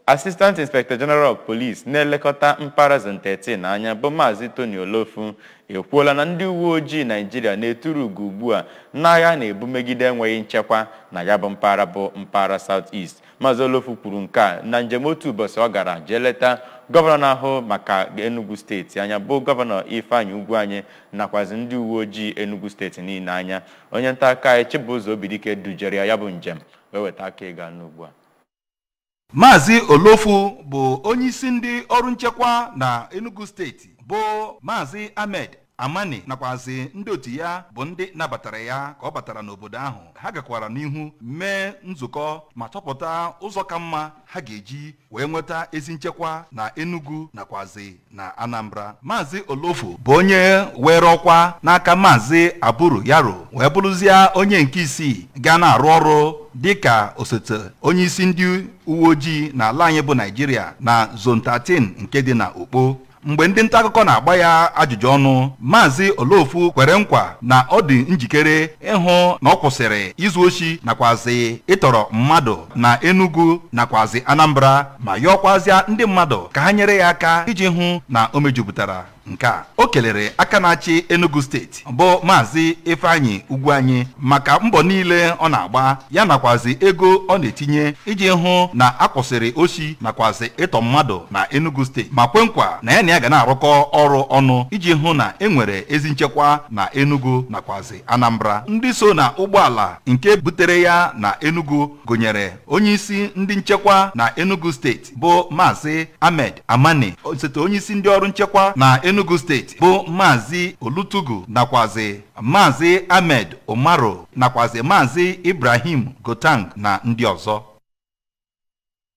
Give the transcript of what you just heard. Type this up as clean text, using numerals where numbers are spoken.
Assistant Inspector General of Police na-elekọta mpaghara Zone 13 anya bụ Maazị Tony Olofu ekwuola na ndị uwe ojii Nigeria na-eturu ugo ugbu a n'agha na-ebu megide enweghị nchekwa na ya bụ mpaghara South East. Maazị Olofu kwuru nke a na njem otu ụbọchị ọ gara jee leta gọvanọ na-ahụ maka Enugu steeti anya bụ gọvanọ Ifeanyi Ugwuanyi nakwazi ndị uwe ojii Enugu steeti niile anya. Onye nta aka Chibụzọ Obidike dujere ya bụ njem wee weta aka ịga n'ugbu a. Maazị Olofu bụ onye isi ndị ọrụ nchekwa na Enugu steeti bụ Maazị Ahmed Amani nakwazi ndị otu ya bụ ndị nabatara ya ka ọ batara n'obodo ahụ. Ha gakwara n'ihu mee nzukọ ma chọpụta ụzọ ka mma ha ga-eji wee nweta ezi nchekwa na Enugu nakwazi na Anambra. Maazị Olofu bụ onye were ọkwa n'aka Maazị Aburu Yaro wee bụrụzie onye nke isii ga na-arụ ọrụ dịka osote onye isi ndị uwe ojii n'ala anyị bụ Nigeria na Zone 13 nke dị na Okpo. Mgbe ndị nta akụkọ na-agba ya ajụjụ ọnụ, Maazị Olofu kwere nkwa na ọ dị njikere ịhụ na ọ kwụsịrị izu oshi nakwazi ịtọrọ mmadụ na Enugu nakwazi Anambra ma yọkwazịa ndị mmadụ ka ha nyere ya aka iji hụ na o mejupụtara nke a. O kelere aka na-achị Enugu steeti bụ Maazị Ifeanyi Ugwuanyi maka mbọ niile ọ na-agba ya nakwazi ego ọ na-etinye iji hụ na akwụsịrị oshi nakwazi ịtọ mmadụ na Enugu steeti ma kwe nkwa na ya ga na-arụkọ ọrụ ọnụ iji hụ na enwere ezi nchekwa na Enugu nakwazi Anambra. Ndị so na ụgbọala nke butere ya na Enugu gụnyere onye isi ndị nchekwa na Enugu steeti bụ Maazị Ahmed Amani, osote onye isi ndị ọrụ nchekwa na Enugu steeti bụ Maazị Olutugu nakwazi Maazị Ahmed Omaro nakwazi Maazị Ibrahim Gotang na ndị ọzọ.